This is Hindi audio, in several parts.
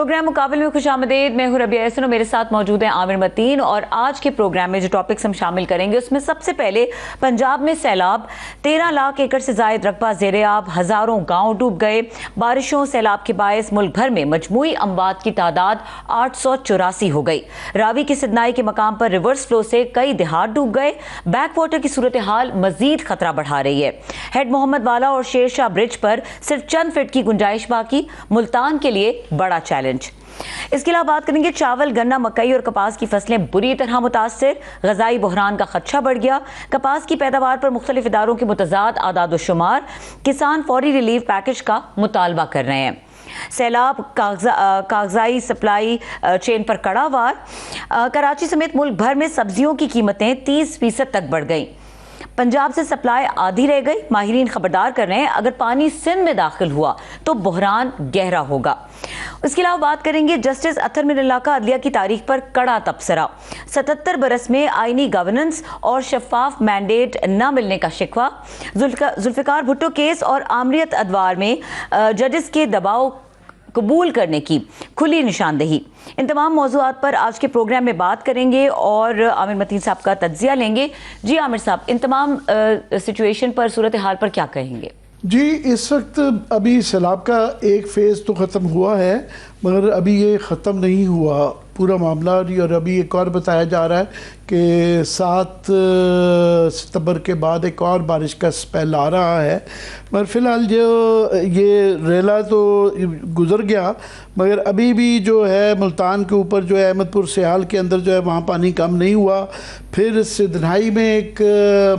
प्रोग्राम मुकाबले में खुशामदीद। मैं हूं रबिया एहसन और मेरे साथ मौजूद हैं आमिर मतीन। और आज के प्रोग्राम में जो टॉपिक्स हम शामिल करेंगे उसमें सबसे पहले पंजाब में सैलाब, 13 लाख एकड़ से जायद रकबा ज़ेर-ए-आब, हज़ारों गांव डूब गए। बारिशों सैलाब के बायस मुल्क भर में मजमूई अमवात की तादाद 884 हो गई। रावी की सिदनाई के मकाम पर रिवर्स फ्लो से कई देहात डूब गए। बैक वाटर की सूरत हाल मजीद खतरा बढ़ा रही है। हेड मोहम्मद वाला और शेरशाह ब्रिज पर सिर्फ चंद फीट की गुंजाइश बाकी, मुल्तान के लिए बड़ा चैलेंज। इसके अलावा बात करेंगे चावल, गन्ना, मकई और कपास की फसलें बुरी तरह मुतासिर। गजाई बहरान का खदशा बढ़ गया। कपास की पैदावार पर मुख्तलिफ इदारों के मुतजाद आदाद शुमार। किसान फौरी रिलीफ पैकेज का मुतालबा कर रहे हैं। सैलाब कागजाई सप्लाई चेन पर कड़ा वार। कराची समेत मुल्क भर में सब्जियों की कीमतें 30% तक बढ़ गईं। पंजाब से सप्लाई आधी रह गई। माहिरीन खबरदार कर रहे हैं अगर पानी सिंध में दाखिल हुआ तो बहरान गहरा होगा। इसके अलावा बात करेंगे जस्टिस अतर मिनल्लाह का अदलिया की तारीख पर कड़ा तबसरा। 77 बरस में आईनी गवर्नेंस और शफाफ मैंडेट न मिलने का शिकवा। जुल्फिकार भुट्टो केस और आमरीत अदवार में जजेस के दबाव कबूल करने की खुली निशानदेही। इन तमाम मौज़ूआत पर आज के प्रोग्राम में बात करेंगे और आमिर मतीन साहब का तज्जिया लेंगे। जी आमिर साहब, इन तमाम सिचुएशन पर, सूरत हाल पर क्या कहेंगे? जी, इस वक्त अभी सैलाब का एक फ़ेज़ तो ख़त्म हुआ है, मगर अभी ये ख़त्म नहीं हुआ पूरा मामला। और अभी एक और बताया जा रहा है कि 7 सितंबर के बाद एक और बारिश का स्पेल आ रहा है। मगर फ़िलहाल जो ये रेला तो गुज़र गया, मगर अभी भी जो है मुल्तान के ऊपर जो है अहमदपुर सियाल के अंदर जो है वहाँ पानी कम नहीं हुआ। फिर सिदनाई में एक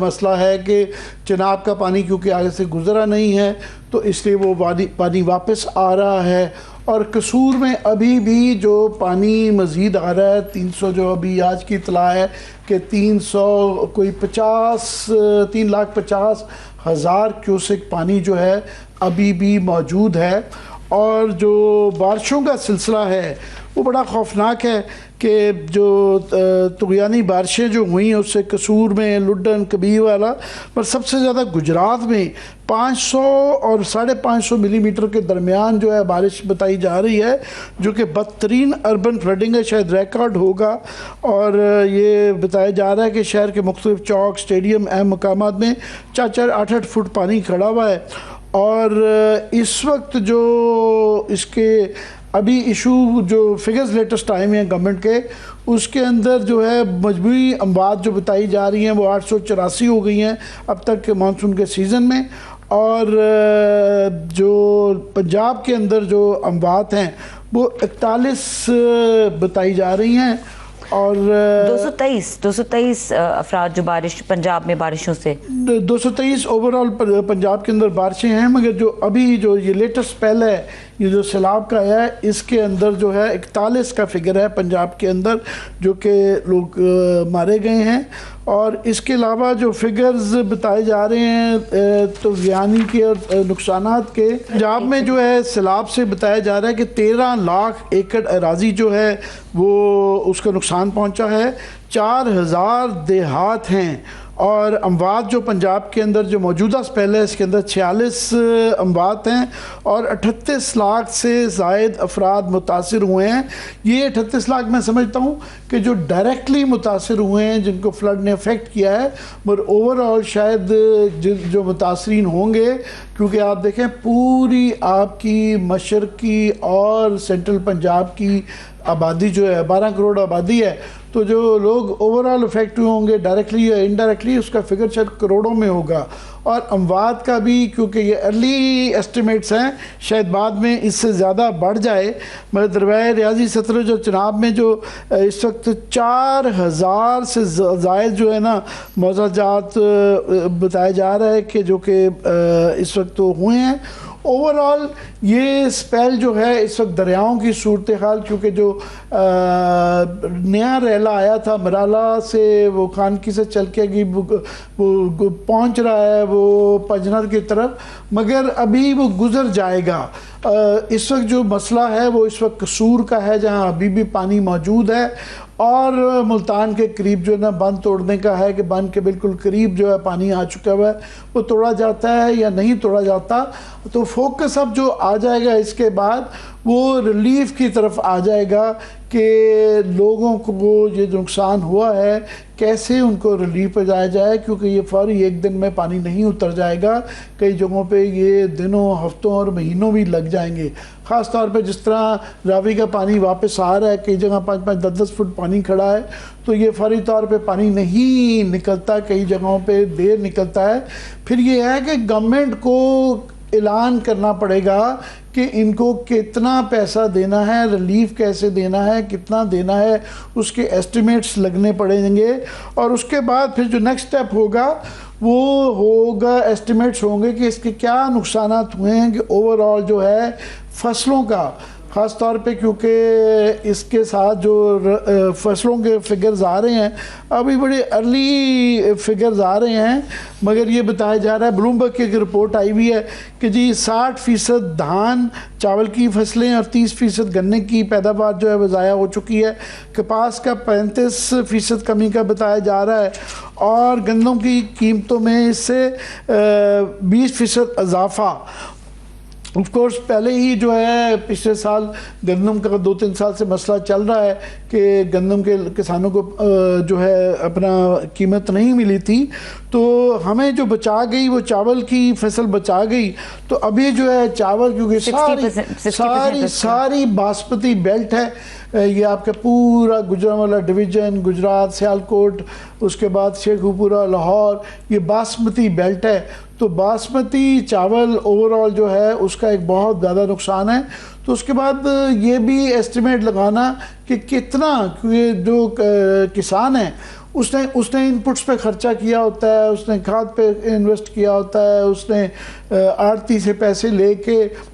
मसला है कि चिनाब का पानी क्योंकि आगे से गुज़रा नहीं है तो इसलिए वो पानी वापस आ रहा है। और कसूर में अभी भी जो पानी मज़ीद आ रहा है 300, जो अभी आज की इतला है कि 3,50,000 क्यूसेक पानी जो है अभी भी मौजूद है। और जो बारिशों का सिलसिला है वो बड़ा खौफनाक है कि जो तुग़यानी बारिशें जो हुई हैं उससे कसूर में, लुड्डन, कबीर वाला, पर सबसे ज़्यादा गुजरात में 500 और 550 मिलीमीटर के दरमियान जो है बारिश बताई जा रही है, जो कि बदतरीन अर्बन फ्लडिंग है, शायद रिकॉर्ड होगा। और ये बताया जा रहा है कि शहर के मुख्तलिफ चौक, स्टेडियम, अहम मकामात में 4-4, 8-8 फुट पानी खड़ा हुआ है। और इस वक्त जो इसके अभी इशू जो फिगर्स लेटेस्ट आए हुए हैं गवर्नमेंट के, उसके अंदर जो है मजमूई अमवात जो बताई जा रही हैं वो 884 हो गई हैं अब तक के मानसून के सीज़न में। और जो पंजाब के अंदर जो अमवात हैं वो 41 बताई जा रही हैं। और 223 अफराद जो बारिश पंजाब में बारिशों से 223 ओवरऑल पंजाब के अंदर बारिशें हैं। मगर जो अभी जो ये लेटेस्ट स्पेल है, ये जो सैलाब का है, इसके अंदर जो है 41 का फिगर है पंजाब के अंदर जो कि लोग मारे गए हैं। और इसके अलावा जो फिगर्स बताए जा रहे हैं तो यानी के और नुकसानात के, पंजाब में जो है सैलाब से बताया जा रहा है कि 13 लाख एकड़ अराजी जो है वो उसका नुकसान पहुंचा है। 4000 देहात हैं। और अमवात जो पंजाब के अंदर जो मौजूदा स्पेल है इसके अंदर 46 अमवात हैं और 38 लाख से ज़ायद अफराद मुतासिर हुए हैं। ये 38 लाख मैं समझता हूँ कि जो डायरेक्टली मुतासिर हुए हैं, जिनको फ्लड ने अफेक्ट किया है, मगर ओवरऑल शायद जो मुतासरीन होंगे, क्योंकि आप देखें पूरी आपकी मशरकी और सेंट्रल पंजाब की आबादी जो है 12 करोड़ आबादी है, तो जो लोग ओवरऑल इफेक्ट हुए होंगे डायरेक्टली या इनडायरेक्टली उसका फिगर शायद करोड़ों में होगा। और अमवात का भी, क्योंकि ये अर्ली एस्टिमेट्स हैं, शायद बाद में इससे ज़्यादा बढ़ जाए। मगर दरवाए रियाजी सतलज और चिनाब में जो इस वक्त 4000 से ज़ायद जो है ना मौज़ाजात बताया जा रहा है कि जो कि इस वक्त तो हुए हैं। ओवरऑल ये स्पेल जो है इस वक्त दरियाओं की सूरत हाल, क्योंकि जो नया रेला आया था मराला से, वो खानकी से चल के वो पहुंच रहा है वो पंजनर की तरफ, मगर अभी वो गुजर जाएगा। इस वक्त जो मसला है वो इस वक्त कसूर का है, जहाँ अभी भी पानी मौजूद है, और मुल्तान के करीब जो है ना बंद तोड़ने का है कि बंद के बिल्कुल करीब जो है पानी आ चुका हुआ है, वो तोड़ा जाता है या नहीं तोड़ा जाता। तो फोकस अब जो आ जाएगा इसके बाद वो रिलीफ की तरफ आ जाएगा कि लोगों को वो ये जो नुकसान हुआ है कैसे उनको रिलीफ पहुँचाया जाए, क्योंकि ये फौरी एक दिन में पानी नहीं उतर जाएगा, कई जगहों पे ये दिनों, हफ्तों और महीनों भी लग जाएंगे। ख़ास तौर पे जिस तरह रावी का पानी वापस आ रहा है, कई जगह 5-5, 10-10 फुट पानी खड़ा है, तो ये फौरी तौर पे पानी नहीं निकलता, कई जगहों पे देर निकलता है। फिर ये है कि गवर्नमेंट को ऐलान करना पड़ेगा कि इनको कितना पैसा देना है, रिलीफ कैसे देना है, कितना देना है, उसके एस्टिमेट्स लगने पड़ेंगे। और उसके बाद फिर जो नेक्स्ट स्टेप होगा वो होगा, एस्टिमेट्स होंगे कि इसके क्या नुकसानात हुए हैं, कि ओवरऑल जो है फसलों का, ख़ास तौर पे क्योंकि इसके साथ जो फसलों के फिगर्स आ रहे हैं, अभी बड़े अर्ली फिगर्स आ रहे हैं, मगर ये बताया जा रहा है, ब्लूमबर्ग की एक रिपोर्ट आई हुई है कि जी 60% धान चावल की फसलें और 30% गन्ने की पैदावार जो है वो ज़ाया हो चुकी है। कपास का 35% कमी का बताया जा रहा है, और गन्नों की कीमतों में इससे 20% इजाफा। ऑफ कोर्स पहले ही जो है पिछले साल गंदम का 2-3 साल से मसला चल रहा है कि गंदम के किसानों को जो है अपना कीमत नहीं मिली थी, तो हमें जो बचा गई वो चावल की फसल बचा गई। तो अभी जो है चावल, क्योंकि सारी बासमती बेल्ट है, ये आपका पूरा गुजरांवाला डिवीज़न, गुजरात, सियालकोट, उसके बाद शेखुपुरा, लाहौर, ये बासमती बेल्ट है। तो बासमती चावल ओवरऑल जो है उसका एक बहुत ज़्यादा नुकसान है। तो उसके बाद ये भी एस्टिमेट लगाना कि कितना, क्योंकि जो किसान है उसने इनपुट्स पे खर्चा किया होता है, उसने खाद पे इन्वेस्ट किया होता है, उसने आड़ती से पैसे लेके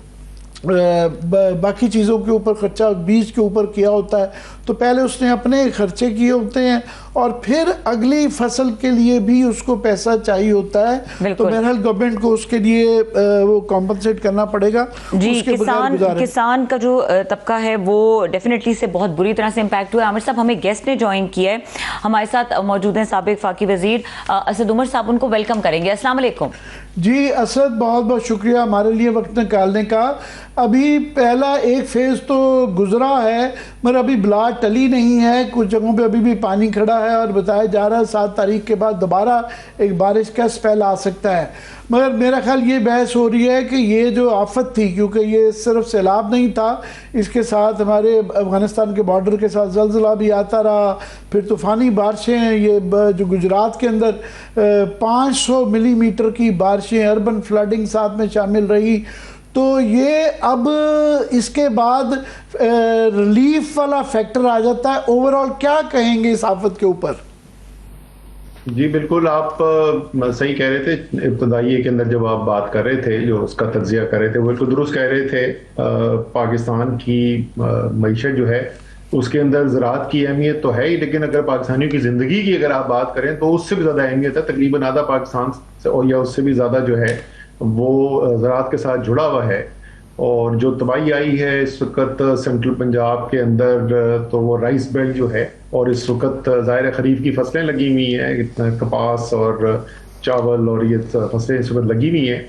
बाकी चीज़ों के ऊपर खर्चा, बीज के ऊपर किया होता है। तो पहले उसने अपने खर्चे किए होते हैं और फिर अगली फसल के लिए भी उसको पैसा चाहिए होता है। तो बहरहाल गवर्नमेंट को उसके लिए वो कॉम्पनसेट करना पड़ेगा जी। किसान का जो तबका है वो डेफिनेटली से बहुत बुरी तरह से इम्पैक्ट हुआ है। आमिर साहब, हमें गेस्ट ने ज्वाइन किया है, हमारे साथ मौजूद हैं साबिक फाकी वजीर असद उमर साहब, उनको वेलकम करेंगे। अस्सलाम वालेकुम जी। असद, बहुत बहुत शुक्रिया हमारे लिए वक्त निकालने का। अभी पहला एक फेज़ तो गुजरा है, मगर अभी ब्लाट टली नहीं है, कुछ जगहों पे अभी भी पानी खड़ा है, और बताया जा रहा है 7 तारीख के बाद दोबारा एक बारिश का स्पेल आ सकता है। मगर मेरा ख्याल ये बहस हो रही है कि ये जो आफत थी, क्योंकि ये सिर्फ सैलाब नहीं था, इसके साथ हमारे अफ़गानिस्तान के बॉर्डर के साथ ज़लज़ला भी आता रहा, फिर तूफ़ानी बारिशें, ये जो गुजरात के अंदर 500 मिलीमीटर की बारिशें, अर्बन फ्लडिंग साथ में शामिल रही। तो ये अब इसके बाद रिलीफ वाला फैक्टर आ जाता है। ओवरऑल क्या कहेंगे इस आफत के ऊपर? जी बिल्कुल, आप सही कह रहे थे। इब्तदाई के अंदर जब आप बात कर रहे थे, जो उसका तज्जिया कर रहे थे, वो बिल्कुल दुरुस्त कह रहे थे। पाकिस्तान की मईशत जो है उसके अंदर ज़राअत की अहमियत तो है ही, लेकिन अगर पाकिस्तानियों की ज़िंदगी की अगर आप बात करें तो उससे भी ज़्यादा अहमियत है। तकरीबन आधा पाकिस्तान से और या उससे भी ज़्यादा जो है वो ज़राअत के साथ जुड़ा हुआ है। और जो तबाही आई है इस वक्त सेंट्रल पंजाब के अंदर, तो वो राइस बेल्ट जो है, और इस वक्त ज़ाहिर खरीफ की फसलें लगी हुई हैं, कपास और चावल और ये फसलें इस वक्त लगी हुई हैं,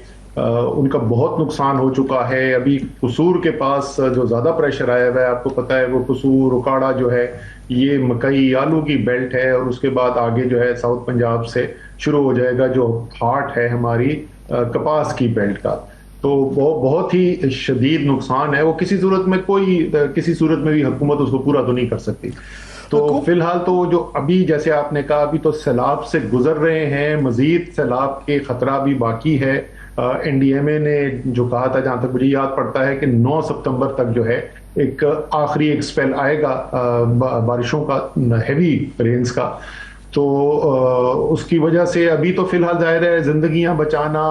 उनका बहुत नुकसान हो चुका है। अभी कसूर के पास जो ज़्यादा प्रेशर आया हुआ है, आपको पता है, वो कसूर, उकाड़ा जो है, ये मकई आलू की बेल्ट है, और उसके बाद आगे जो है साउथ पंजाब से शुरू हो जाएगा जो हार्ट है हमारी कपास की बेल्ट का। तो वो बहुत ही शदीद नुकसान है। वो किसी सूरत में भी हुकूमत उसको पूरा तो नहीं कर सकती। तो फिलहाल तो जो अभी जैसे आपने कहा, अभी तो सैलाब से गुजर रहे हैं, मजीद सैलाब के खतरा भी बाकी है। NDMA ने जो कहा था, जहां तक मुझे याद पड़ता है, कि 9 सितंबर तक जो है एक आखिरी एक स्पेल आएगा बारिशों का, हैवी रेन्स का। तो उसकी वजह से अभी तो फिलहाल जाहिर है जिंदगियां बचाना,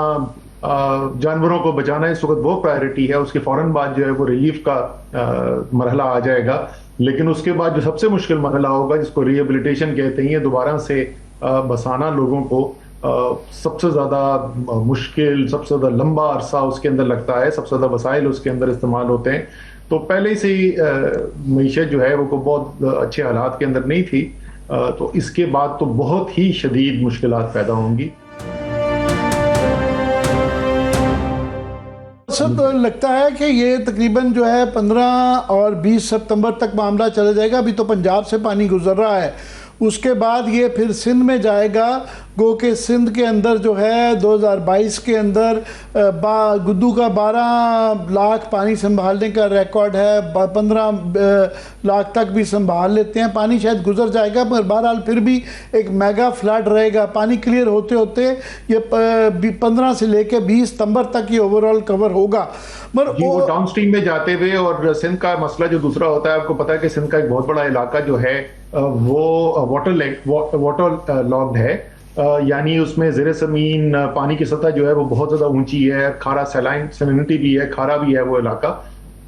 जानवरों को बचाना इस वक्त वो प्रायोरिटी है। उसके फौरन बाद जो है वो रिलीफ का मरहला आ जाएगा। लेकिन उसके बाद जो सबसे मुश्किल मरहला होगा, जिसको रिहेबिलिटेशन कहते हैं, दोबारा से बसाना लोगों को, सबसे ज़्यादा मुश्किल, सबसे ज़्यादा लंबा अरसा उसके अंदर लगता है, सबसे ज़्यादा वसाइल उसके अंदर इस्तेमाल होते हैं। तो पहले से ही मीशत जो है वो बहुत अच्छे हालात के अंदर नहीं थी, तो इसके बाद तो बहुत ही शदीद मुश्किलात पैदा होंगी। सब लगता है कि ये तकरीबन जो है 15 और 20 सितंबर तक मामला चला जाएगा। अभी तो पंजाब से पानी गुजर रहा है, उसके बाद ये फिर सिंध में जाएगा। गो के सिंध के अंदर जो है 2022 के अंदर गुद्दू का 12 लाख पानी संभालने का रिकॉर्ड है, 15 लाख तक भी संभाल लेते हैं। पानी शायद गुजर जाएगा, मगर बहरहाल फिर भी एक मेगा फ्लड रहेगा। पानी क्लियर होते होते ये 15 से लेकर 20 सितंबर तक ये ओवरऑल कवर होगा। मगर वो डाउन स्ट्रीम में जाते हुए, और सिंध का मसला जो दूसरा होता है, आपको पता है कि सिंध का एक बहुत बड़ा इलाका जो है वो वाटर लॉग्ड है, यानी उसमें ज़ेरे ज़मीन पानी की सतह जो है वो बहुत ज़्यादा ऊंची है, खारा सैलिनिटी भी है, खारा भी है वो इलाका।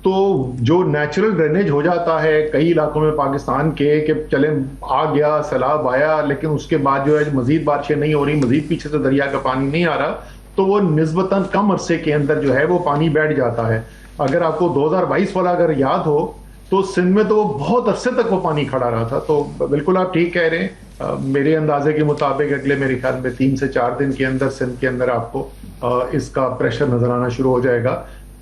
तो जो नेचुरल ड्रेनेज हो जाता है कई इलाकों में पाकिस्तान के, कि चले आ गया, सैलाब आया, लेकिन उसके बाद जो है मजीद बारिशें नहीं हो रही, मजीद पीछे से दरिया का पानी नहीं आ रहा, तो वो निस्बतन कम अरसे के अंदर जो है वो पानी बैठ जाता है। अगर आपको 2022 वाला अगर याद हो तो सिंध में तो वो बहुत अरसे तक वो पानी खड़ा रहा था। तो बिल्कुल आप ठीक कह रहे हैं। मेरे अंदाजे के मुताबिक अगले मेरे ख्याल में 3 से 4 दिन के अंदर सिंध के अंदर आपको इसका प्रेशर नजर आना शुरू हो जाएगा,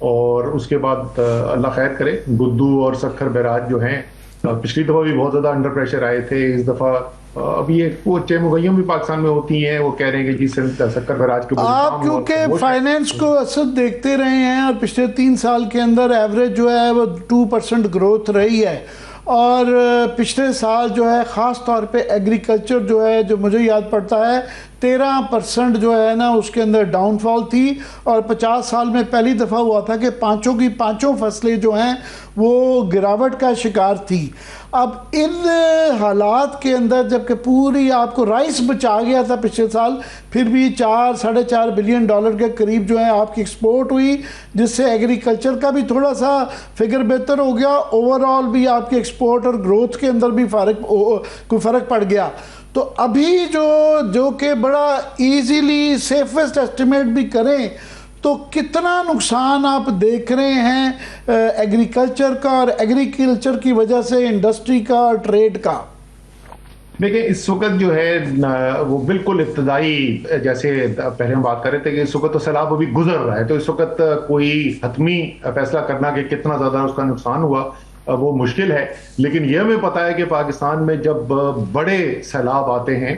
और उसके बाद अल्लाह खैर करे। गुद्दू और सक्खर बैराज जो हैं पिछली दफा भी बहुत ज्यादा अंडर प्रेशर आए थे, इस दफा अभी एक वो मुगैयम भी पाकिस्तान में होती हैं, वो कह रहे हैं कि जी सक्कर बैराज के आप क्योंकि फाइनेंस को असर देखते रहे हैं, और पिछले 3 साल के अंदर एवरेज जो है वो 2% ग्रोथ रही है, और पिछले साल जो है ख़ास तौर पे एग्रीकल्चर जो है, जो मुझे याद पड़ता है 13% जो है ना उसके अंदर डाउनफॉल थी, और 50 साल में पहली दफ़ा हुआ था कि पाँचों की पाँचों फसलें जो हैं वो गिरावट का शिकार थी। अब इन हालात के अंदर जबकि पूरी आपको राइस बचा गया था पिछले साल, फिर भी 4-4.5 बिलियन डॉलर के करीब जो है आपकी एक्सपोर्ट हुई, जिससे एग्रीकल्चर का भी थोड़ा सा फिगर बेहतर हो गया। ओवरऑल भी आपके एक्सपोर्ट और ग्रोथ के अंदर भी कोई फ़र्क पड़ गया। तो अभी जो कि बड़ा इजीली सेफेस्ट एस्टिमेट भी करें तो कितना नुकसान आप देख रहे हैं एग्रीकल्चर का, और एग्रीकल्चर की वजह से इंडस्ट्री का और ट्रेड का? देखिए, इस वक्त जो है वो बिल्कुल इब्तदाई, जैसे पहले हम बात कर रहे थे कि इस वक्त तो सैलाब अभी गुजर रहा है, तो इस वक्त कोई हतमी फैसला करना कि कितना ज़्यादा उसका नुकसान हुआ वो मुश्किल है। लेकिन यह हमें पता है कि पाकिस्तान में जब बड़े सैलाब आते हैं,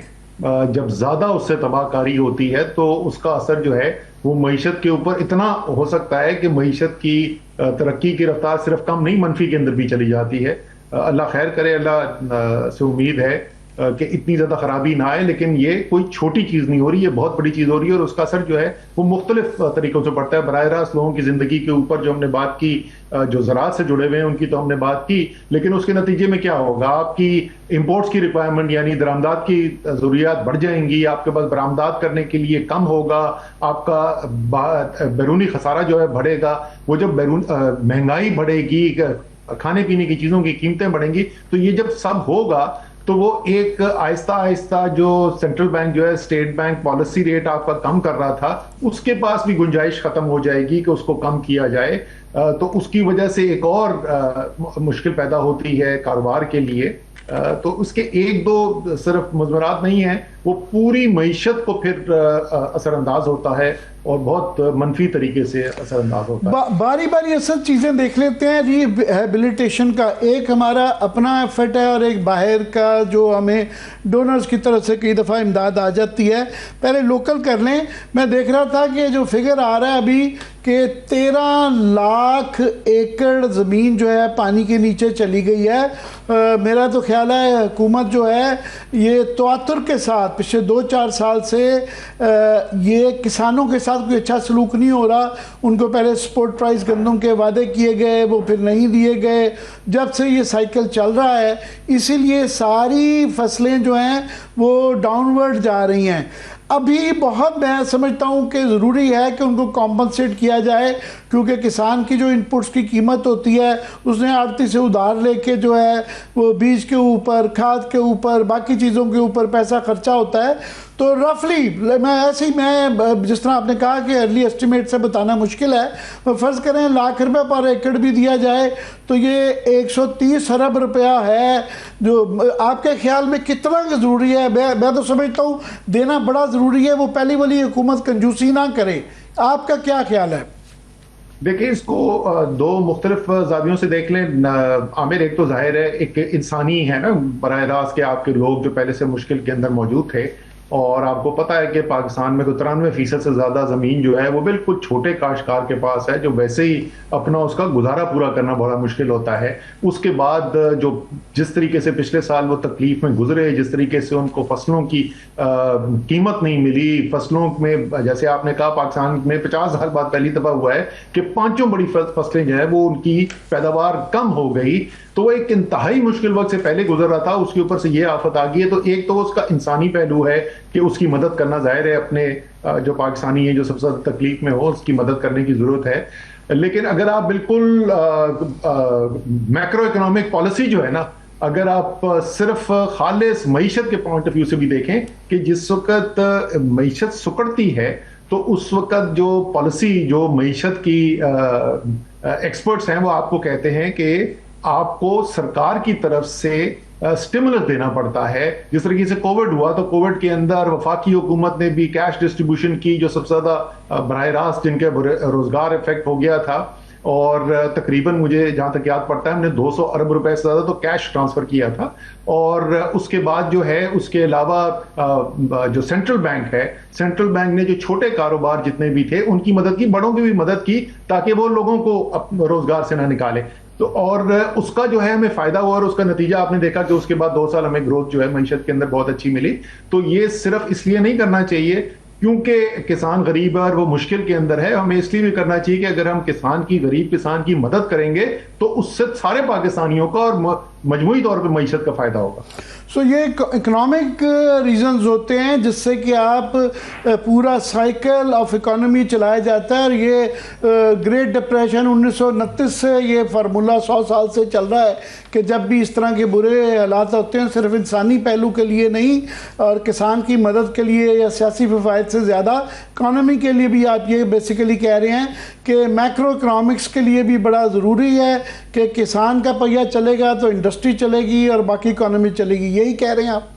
जब ज़्यादा उससे तबाहकारी होती है, तो उसका असर जो है वो मईशत के ऊपर इतना हो सकता है कि मईशत की तरक्की की रफ्तार सिर्फ कम नहीं, मनफी के अंदर भी चली जाती है। अल्लाह खैर करे, अल्लाह से उम्मीद है कि इतनी ज़्यादा ख़राबी ना आए, लेकिन ये कोई छोटी चीज़ नहीं हो रही, ये बहुत बड़ी चीज़ हो रही है, और उसका असर जो है वो मुख्तलिफ तरीक़ों से पड़ता है। बराह रास्त लोगों की ज़िंदगी के ऊपर जो हमने बात की, जो ज़राअत से जुड़े हुए हैं उनकी तो हमने बात की, लेकिन उसके नतीजे में क्या होगा? आपकी इम्पोर्ट्स की रिक्वायरमेंट यानी दरामदात की ज़रूरियात बढ़ जाएंगी, आपके पास बरामदात करने के लिए कम होगा, आपका बैरूनी खसारा जो है बढ़ेगा। वो जब महंगाई बढ़ेगी, खाने पीने की चीज़ों की कीमतें बढ़ेंगी, तो ये जब सब होगा तो वो एक आहिस्ता आहिस्ता जो सेंट्रल बैंक जो है, स्टेट बैंक पॉलिसी रेट आपका कम कर रहा था, उसके पास भी गुंजाइश खत्म हो जाएगी कि उसको कम किया जाए। तो उसकी वजह से एक और मुश्किल पैदा होती है कारोबार के लिए। तो उसके 1-2 सिर्फ मुज़मरात नहीं है, वो पूरी मईशत को फिर असरअंदाज होता है, और बहुत मनफी तरीके से असरअंदाज होता है। बारी बारी असल चीज़ें देख लेते हैं। रिहेबिलिटेशन का एक हमारा अपना एफर्ट है, और एक बाहर का जो हमें डोनर्स की तरफ से कई दफ़ा इमदाद आ जाती है। पहले लोकल कर लें। मैं देख रहा था कि जो फिगर आ रहा है अभी कि 13 लाख एकड़ ज़मीन जो है पानी के नीचे चली गई है। मेरा तो ख्याल है हुकूमत जो है ये तवातुर के साथ पिछले 2-4 साल से ये किसानों के साथ कोई अच्छा सलूक नहीं हो रहा। उनको पहले सपोर्ट प्राइस गंदम के वादे किए गए, वो फिर नहीं दिए गए। जब से ये साइकिल चल रहा है, इसीलिए सारी फसलें जो हैं वो डाउनवर्ड जा रही हैं। अभी बहुत मैं समझता हूँ कि ज़रूरी है कि उनको कॉम्पनसेट किया जाए, क्योंकि किसान की जो इनपुट्स की कीमत होती है उसने आड़ती से उधार लेके जो है वो बीज के ऊपर, खाद के ऊपर, बाकी चीज़ों के ऊपर पैसा खर्चा होता है। तो रफली मैं जिस तरह आपने कहा कि अर्ली एस्टिमेट से बताना मुश्किल है, फ़र्ज़ करें लाख रुपए पर एकड़ भी दिया जाए तो ये 130 अरब रुपया है, जो आपके ख्याल में कितना ज़रूरी है? मैं तो समझता हूँ देना बड़ा ज़रूरी है, वो पहली वाली हुकूमत कंजूसी ना करे। आपका क्या ख्याल है? देखिए, इसको दो मुख्तलिफ जावियों से देख लें आमिर। एक तो जाहिर है, एक इंसानी है ना, बराह रास्त के आपके लोग जो पहले से मुश्किल के अंदर मौजूद थे, और आपको पता है कि पाकिस्तान में तो 93% से ज़्यादा ज़मीन जो है वो बिल्कुल छोटे काश्तकार के पास है, जो वैसे ही अपना उसका गुजारा पूरा करना बड़ा मुश्किल होता है। उसके बाद जो जिस तरीके से पिछले साल वो तकलीफ में गुजरे, जिस तरीके से उनको फसलों की कीमत नहीं मिली, फसलों में जैसे आपने कहा पाकिस्तान में 50 साल बाद पहली दफ़ा हुआ है कि पांचों बड़ी फसलें जो है वो उनकी पैदावार कम हो गई। तो वो एक इंतहाई मुश्किल वक्त से पहले गुजर रहा था, उसके ऊपर से ये आफत आ गई है। तो एक तो उसका इंसानी पहलू है कि उसकी मदद करना, जाहिर है अपने जो पाकिस्तानी है जो सबसे ज्यादा तकलीफ में हो उसकी मदद करने की जरूरत है। लेकिन अगर आप बिल्कुल मैक्रो इकोनॉमिक पॉलिसी जो है ना, अगर आप सिर्फ खालिस मईशत के पॉइंट ऑफ व्यू से भी देखें कि जिस वक्त मईशत सुकड़ती है तो उस वक्त जो पॉलिसी, जो मईशत की एक्सपर्ट्स हैं वो आपको कहते हैं कि आपको सरकार की तरफ से स्टिमुलस देना पड़ता है। जिस तरीके से कोविड हुआ तो कोविड के अंदर वफाकी हुकूमत ने भी कैश डिस्ट्रीब्यूशन की, जो सबसे ज्यादा बराह रास्त जिनके रोजगार इफेक्ट हो गया था, और तकरीबन मुझे जहां तक याद पड़ता है हमने 200 अरब रुपए से ज्यादा तो कैश ट्रांसफर किया था। और उसके बाद जो है उसके अलावा जो सेंट्रल बैंक है, सेंट्रल बैंक ने जो छोटे कारोबार जितने भी थे उनकी मदद की, बड़ों की भी मदद की, ताकि वो लोगों को रोजगार से ना निकाले। तो और उसका जो है हमें फायदा हुआ, और उसका नतीजा आपने देखा कि उसके बाद 2 साल हमें ग्रोथ जो है मईशत के अंदर बहुत अच्छी मिली। तो ये सिर्फ इसलिए नहीं करना चाहिए क्योंकि किसान गरीब है और वो मुश्किल के अंदर है, हमें इसलिए भी करना चाहिए कि अगर हम गरीब किसान की मदद करेंगे तो उससे सारे पाकिस्तानियों का और मजमूई तौर पर मईशत का फायदा होगा। सो ये इकोनॉमिक रीजंस होते हैं जिससे कि आप पूरा साइकिल ऑफ इकोनॉमी चलाया जाता है। और ये ग्रेट डिप्रेशन 1929 से ये फार्मूला 100 साल से चल रहा है कि जब भी इस तरह के बुरे हालात होते हैं, सिर्फ इंसानी पहलू के लिए नहीं और किसान की मदद के लिए या सियासी फ़वाइद से ज़्यादा इकोनॉमी के लिए भी आप ये बेसिकली कह रहे हैं कि मैक्रो इकोनॉमिक्स के लिए भी बड़ा ज़रूरी है कि किसान का पहिया चलेगा तो इंडस्ट्री चलेगी और बाकी इकोनॉमी चलेगी। यही कह रहे हैं आप?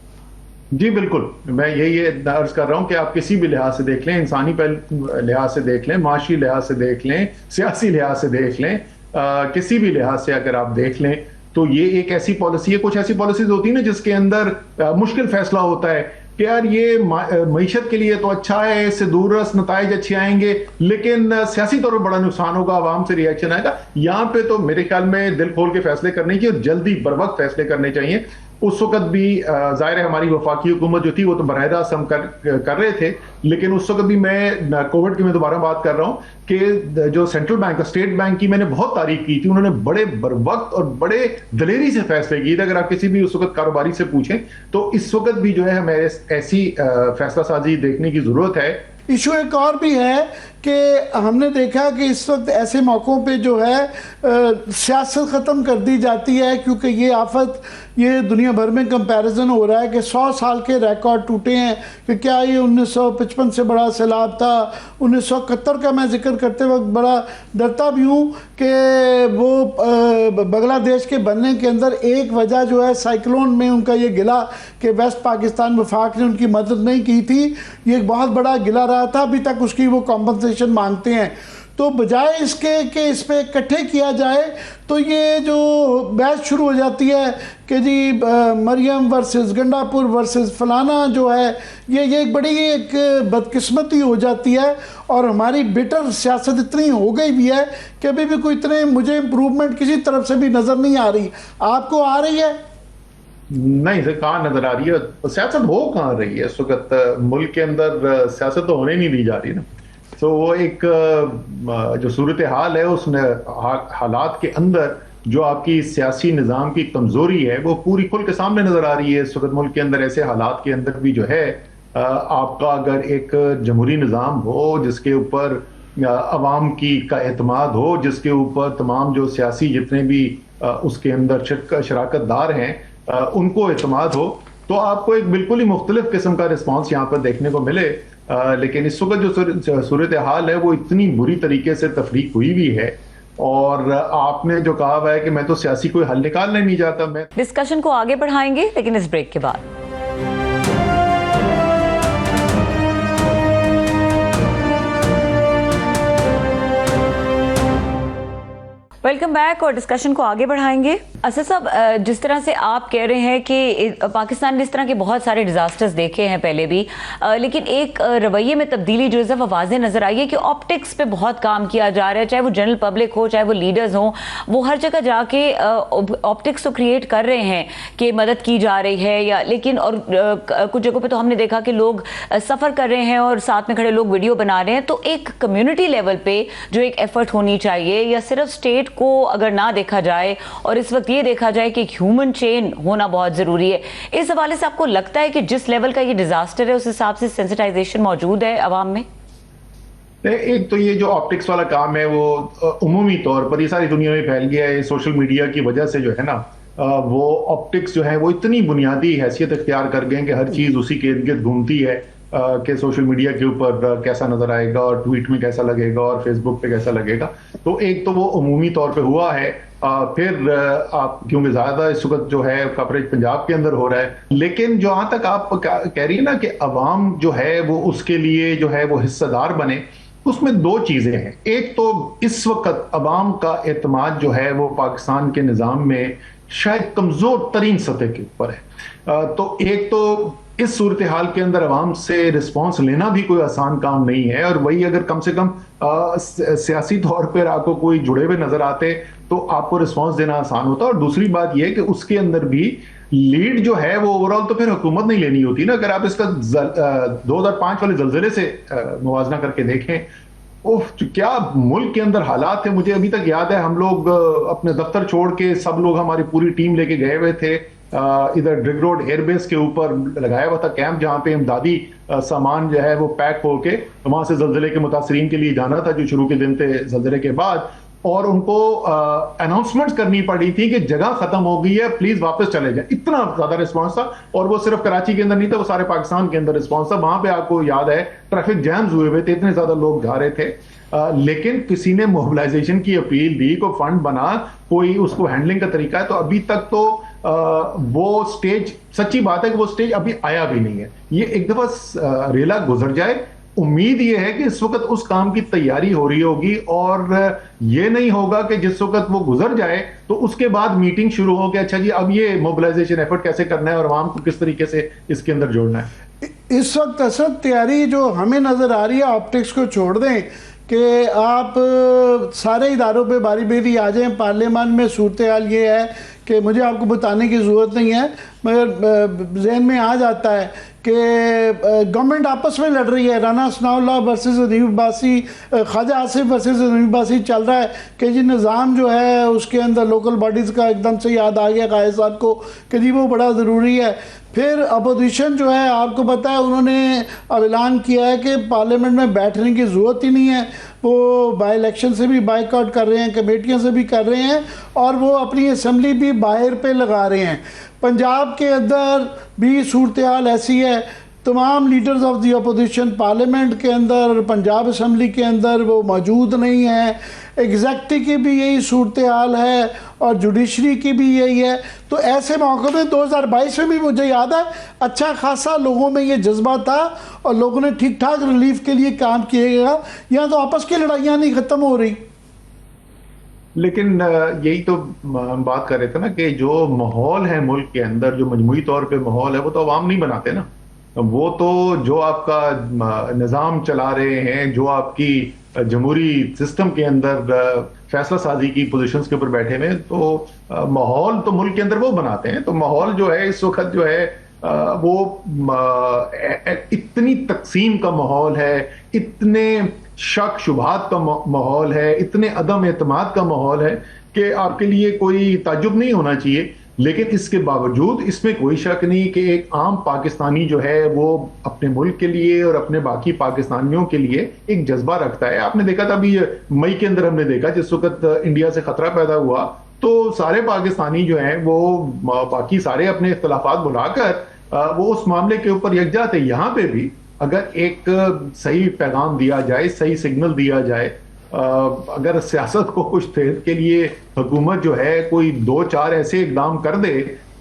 जी बिल्कुल, मैं यही अर्ज कर रहा हूं कि आप किसी भी लिहाज से देख लें, इंसानी लिहाज से देख लें, माशी लिहाज से देख लें, सियासी लिहाज से देख लें, किसी भी लिहाज से अगर आप देख लें तो ये एक ऐसी पॉलिसी है। कुछ ऐसी पॉलिसीज होती है ना जिसके अंदर मुश्किल फैसला होता है कि यार ये मईशत के लिए तो अच्छा है, इससे दूररस नताइज अच्छे आएंगे, लेकिन सियासी तौर पर बड़ा नुकसान होगा, आवाम से रिएक्शन आएगा। यहाँ पे तो मेरे ख्याल में दिल खोल के फैसले करने चाहिए और जल्दी बर वक्त फैसले करने चाहिए। उस वक्त भी जाहिर है हमारी वफाकी हुकूमत जो थी वो तो बराह रास्त हम कर रहे थे, लेकिन उस वक्त भी मैं कोविड की मैं दोबारा बात कर रहा हूँ कि जो सेंट्रल बैंक, स्टेट बैंक की मैंने बहुत तारीफ की थी। उन्होंने बड़े बर वक्त और बड़े दलेरी से फैसले किए थे। अगर आप किसी भी उस वक्त कारोबारी से पूछें तो इस वक्त भी जो है हमें ऐसी फैसला साजी देखने की जरूरत है। इशू एक और भी है कि हमने देखा कि इस वक्त ऐसे मौक़ों पे जो है सियासत ख़त्म कर दी जाती है, क्योंकि ये आफत, ये दुनिया भर में कंपैरिजन हो रहा है कि 100 साल के रिकॉर्ड टूटे हैं कि क्या ये 1955 से बड़ा सैलाब था। 1971 का मैं जिक्र करते वक्त बड़ा डरता भी हूँ कि वो बांग्लादेश के बनने के अंदर एक वजह जो है साइक्लोन में उनका ये गिला कि वेस्ट पाकिस्तान वफाक ने उनकी मदद नहीं की थी, ये एक बहुत बड़ा गिला रहा था। अभी तक उसकी वो कॉम्पनसेशन मांगते हैं। तो बजाय इसके कि इस पर इकट्ठे किया जाए तो ये जो बहस शुरू हो जाती है कि जी मरियम वर्सेस गंडापुर वर्सेस फलाना जो है, ये एक बड़ी एक बदकिस्मती हो जाती है। और हमारी बेटर सियासत इतनी हो गई भी है कि अभी भी कोई इतने मुझे इम्प्रूवमेंट किसी तरफ से भी नज़र नहीं आ रही। आपको आ रही है? नहीं सर, कहाँ नजर आ रही है? सियासत हो कहाँ रही है इस वक्त मुल्क के अंदर? सियासत तो होने नहीं दी जा रही ना। तो वो एक जो सूरत हाल है उसने हालात के अंदर जो आपकी सियासी निज़ाम की कमजोरी है वो पूरी खुल के सामने नजर आ रही है इस वक्त मुल्क के अंदर। ऐसे हालात के अंदर भी जो है आपका अगर एक जमहूरी निज़ाम हो जिसके ऊपर अवाम की का एतमाद हो, जिसके ऊपर तमाम जो सियासी जितने भी उसके अंदर शराकतदार हैं उनको एतमाद हो, तो आपको एक बिल्कुल ही मुख्तलिफ किस्म का रिस्पॉन्स यहाँ पर देखने को मिले। लेकिन इस वक्त जो सूरत हाल है वो इतनी बुरी तरीके से तफरीक हुई भी है, और आपने जो कहा हुआ है कि मैं तो सियासी कोई हल निकालना नहीं चाहता। मैं डिस्कशन को आगे बढ़ाएंगे लेकिन इस ब्रेक के बाद। वेलकम बैक और डिस्कशन को आगे बढ़ाएंगे। असद साहब, जिस तरह से आप कह रहे हैं कि पाकिस्तान ने इस तरह के बहुत सारे डिजास्टर्स देखे हैं पहले भी, लेकिन एक रवैये में तब्दीली जो है वाज़ेह नजर आई है कि ऑप्टिक्स पे बहुत काम किया जा रहा है, चाहे वो जनरल पब्लिक हो चाहे वो लीडर्स हों, वो हर जगह जाके ऑप्टिक्स तो क्रिएट कर रहे हैं कि मदद की जा रही है, या लेकिन और कुछ जगहों पर तो हमने देखा कि लोग सफ़र कर रहे हैं और साथ में खड़े लोग वीडियो बना रहे हैं। तो एक कम्युनिटी लेवल पे जो एक एफर्ट होनी चाहिए, या सिर्फ स्टेट को अगर ना देखा जाए और इस वक्त ये देखा जाए कि ह्यूमन चेन होना बहुत जरूरी है, इस हवाले से आपको लगता है कि जिस लेवल का ये डिजास्टर है उस हिसाब से सेंसिटाइजेशन मौजूद है अवाम में? एक तो ये जो ऑप्टिक्स वाला काम है वो उमूमी तौर पर ये सारी दुनिया में फैल गया है। सोशल मीडिया की वजह से जो है ना, वो ऑप्टिक्स जो है वो इतनी बुनियादी हैसियत इख्तियार कर गए हैं कि हर चीज उसी के इर्द गिर्द घूमती है कि सोशल मीडिया के ऊपर कैसा नजर आएगा और ट्वीट में कैसा लगेगा और फेसबुक पे कैसा लगेगा। तो एक तो वो उमूमी तौर पे हुआ है, फिर आप क्योंकि ज्यादा इस वक्त जो है कवरेज पंजाब के अंदर हो रहा है, लेकिन जहां तक आप कह रही है ना कि अवाम जो है वो उसके लिए जो है वो हिस्सेदार बने, उसमें दो चीजें हैं। एक तो इस वक्त अवाम का एतमाद जो है वो पाकिस्तान के निज़ाम में शायद कमजोर तरीन सतह के ऊपर है। तो एक तो इस सूरत हाल के अंदर अवाम से रिस्पॉन्स लेना भी कोई आसान काम नहीं है, और वही अगर कम से कम सियासी तौर पर आपको कोई जुड़े हुए नजर आते तो आपको रिस्पॉन्स देना आसान होता। और दूसरी बात यह है कि उसके अंदर भी लीड जो है वो ओवरऑल तो फिर हुकूमत नहीं लेनी होती ना। अगर आप इसका 2005 वाले जलजले से मुवाजना करके देखें, क्या मुल्क के अंदर हालात थे। मुझे अभी तक याद है हम लोग अपने दफ्तर छोड़ के सब लोग हमारी पूरी टीम लेके गए हुए थे इधर ड्रिग रोड एयरबेस के ऊपर लगाया हुआ था कैंप, जहां पे इमदादी सामान जो है वो पैक होके वहां से जलजले के मुतासरीन के लिए जाना था जो शुरू के दिन थे जलजले के बाद, और उनको अनाउंसमेंट्स करनी पड़ी थी कि जगह खत्म हो गई है, प्लीज वापस चले जाए। इतना ज्यादा रिस्पांस था, और वो सिर्फ कराची के अंदर नहीं था, वो सारे पाकिस्तान के अंदर रिस्पांस था। वहां पे आपको याद है ट्रैफिक जैम्स हुए हुए थे, इतने ज्यादा लोग जा रहे थे, लेकिन किसी ने मोबिलाइजेशन की अपील दी, को फंड बना, कोई उसको हैंडलिंग का तरीका है। तो अभी तक तो वो स्टेज, सच्ची बात है कि वो स्टेज अभी आया भी नहीं है। ये एक दफा रेला गुजर जाए, उम्मीद ये है कि इस वक्त उस काम की तैयारी हो रही होगी, और ये नहीं होगा कि जिस वक्त वो गुजर जाए तो उसके बाद मीटिंग शुरू हो कि अच्छा जी अब ये मोबिलाइजेशन एफर्ट कैसे करना है और आवाम को किस तरीके से इसके अंदर जोड़ना है। इस वक्त असल तैयारी जो हमें नजर आ रही है, ऑप्टिक्स को छोड़ दें कि आप सारे इदारों पे बारी बारी आ जाएं। पार्लियामान में सूरत हाल ये है कि मुझे आपको बताने की ज़रूरत नहीं है, मगर जहन में आ जाता है कि गवर्नमेंट आपस में लड़ रही है। राना सनाउल्लाह वर्सेस अदीब अब्बासी, ख्वाजा आसिफ वर्सेस अदीब अब्बासी चल रहा है कि जी निज़ाम जो है उसके अंदर लोकल बॉडीज़ का एकदम से याद आ गया कायद साहब को कि जी वो बड़ा ज़रूरी है। फिर अपोजिशन जो है, आपको पता है उन्होंने अब ऐलान किया है कि पार्लियामेंट में बैठने की ज़रूरत ही नहीं है। वो बाई इलेक्शन से भी बाइकआउट कर रहे हैं, कमेटियों से भी कर रहे हैं, और वो अपनी असम्बली भी बाहर पे लगा रहे हैं। पंजाब के अंदर भी सूरत हाल ऐसी है, तमाम leaders of the opposition parliament के अंदर, पंजाब असम्बली के अंदर वो मौजूद नहीं है। एग्जैक्टिव की भी यही सूरत हाल है और जुडिशरी की भी यही है। तो ऐसे मौक़ों में 2022 में भी मुझे याद है अच्छा खासा लोगों में ये जज्बा था और लोगों ने ठीक ठाक रिलीफ के लिए काम किएगा। यहाँ तो आपस की लड़ाइयाँ नहीं ख़त्म हो रही। लेकिन यही तो हम बात कर रहे थे ना कि जो माहौल है मुल्क के अंदर, जो मजमूई तौर पे माहौल है, वो तो अवाम नहीं बनाते ना। वो तो जो आपका निज़ाम चला रहे हैं, जो आपकी जमहूरी सिस्टम के अंदर फैसला साजी की पोजीशंस के ऊपर बैठे हुए, तो माहौल तो मुल्क के अंदर वो बनाते हैं। तो माहौल जो है इस वक्त जो है वो इतनी तकसीम का माहौल है, इतने शक शुबहात का माहौल है, इतने अदम एतमाद का माहौल है कि आपके लिए कोई ताज्जुब नहीं होना चाहिए लेकिन इसके बावजूद इसमें कोई शक नहीं कि एक आम पाकिस्तानी जो है वो अपने मुल्क के लिए और अपने बाकी पाकिस्तानियों के लिए एक जज्बा रखता है। आपने देखा था अभी मई के अंदर, हमने देखा जिस वक्त इंडिया से खतरा पैदा हुआ तो सारे पाकिस्तानी जो हैं वो बाकी सारे अपने इख्तलाफात बुलाकर वो उस मामले के ऊपर यकजा थे। यहाँ पे भी अगर एक सही पैगाम दिया जाए, सही सिग्नल दिया जाए, अगर सियासत को कुछ देर के लिए हुकूमत जो है कोई 2-4 ऐसे इकदाम कर दे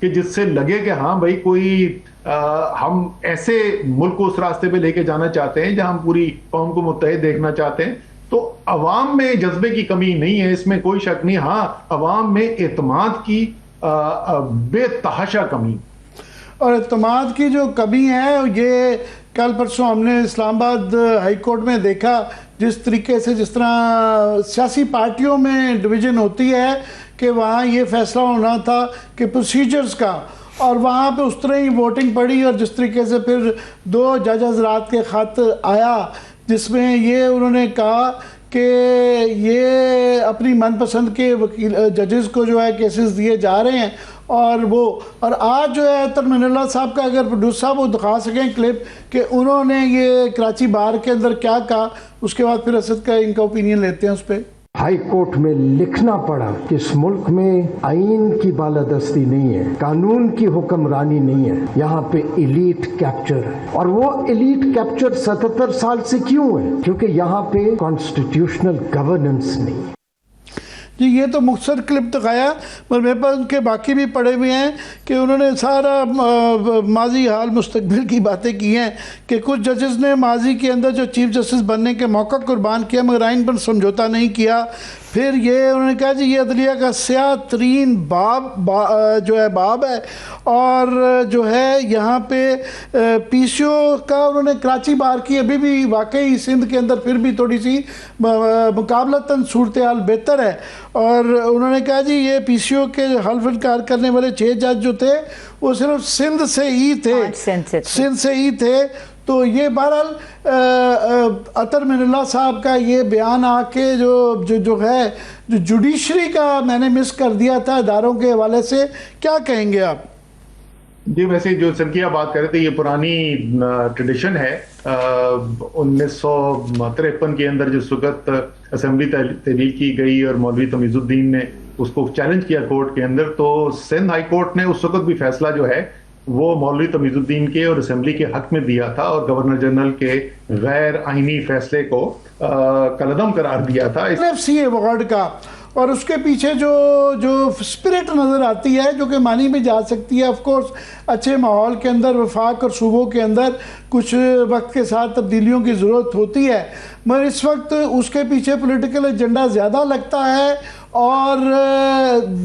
कि जिससे लगे कि हाँ भाई कोई हम ऐसे मुल्क को उस रास्ते पे लेके जाना चाहते हैं जहां हम पूरी कौम को मुत्तहिद देखना चाहते हैं, तो अवाम में जज्बे की कमी नहीं है, इसमें कोई शक नहीं। हाँ, अवाम में एतमाद की बेतहाशा कमी, और एतमाद की जो कमी है ये कल परसों हमने इस्लामाबाद हाई कोर्ट में देखा, जिस तरीके से जिस तरह सियासी पार्टियों में डिवीज़न होती है कि वहाँ ये फैसला होना था कि प्रोसीजर्स का, और वहाँ पे उस तरह ही वोटिंग पड़ी, और जिस तरीके से फिर 2 जज हज़रात के ख़त आया जिसमें ये उन्होंने कहा कि ये अपनी मनपसंद के वकील जजेस को जो है केसेस दिए जा रहे हैं। और आज जो है अतर मिनल्ला साहब का, अगर प्रोड्यूसर साहब वो दिखा सकें क्लिप कि उन्होंने ये कराची बार के अंदर क्या कहा, उसके बाद फिर असद का इनका ओपिनियन लेते हैं उस पर। हाई कोर्ट में लिखना पड़ा कि इस मुल्क में आईन की बालादस्ती नहीं है, कानून की हुक्मरानी नहीं है, यहाँ पे एलीट कैप्चर है। और वो एलीट कैप्चर 77 साल से क्यों है? क्योंकि यहाँ पे कॉन्स्टिट्यूशनल गवर्नेंस नहीं है। जी, ये तो मुख्तसर क्लिप दिखाया, पर मेरे पास उनके बाकी भी पड़े हुए हैं कि उन्होंने सारा माजी हाल मुस्तकबिल की बातें की हैं कि कुछ जजेस ने माजी के अंदर जो चीफ जस्टिस बनने के मौका कुर्बान किया मगर आइन पर समझौता नहीं किया। फिर ये उन्होंने कहा जी ये अदलिया का स्याह तरीन जो है बाब है, और जो है यहाँ पे पीसीओ का उन्होंने कराची बार की अभी भी वाकई सिंध के अंदर फिर भी थोड़ी सी मुकाबलतन सूरत हाल बेहतर है। और उन्होंने कहा जी ये पीसीओ के हल्फ इनकार करने वाले 6 जज जो थे वो सिर्फ सिंध से ही थे, सिंध से ही थे। तो ये बहरहाल अतर मिनल्ला साहब का ये बयान आके जो है जो जुडिशरी का मैंने मिस कर दिया था इदारों के हवाले से, क्या कहेंगे आप? जी, वैसे जो संकिया बात कर रहे थे ये पुरानी ट्रेडिशन है। 1953 के अंदर जिस वक्त असेंबली तहलील की गई और मौलवी तमीजुद्दीन ने उसको चैलेंज किया कोर्ट के अंदर, तो सिंध हाई कोर्ट ने उस वक्त भी फैसला जो है वो मौलवी तमीजुद्दीन के और असेंबली के हक में दिया था और गवर्नर जनरल के गैर आईनी फैसले को कलअदम करार दिया था। NFC अवार्ड का, और उसके पीछे जो स्पिरिट नज़र आती है जो कि मानी भी जा सकती है। ऑफ कोर्स अच्छे माहौल के अंदर वफाक और सूबों के अंदर कुछ वक्त के साथ तब्दीलियों की ज़रूरत होती है, मगर इस वक्त उसके पीछे पॉलिटिकल एजेंडा ज़्यादा लगता है और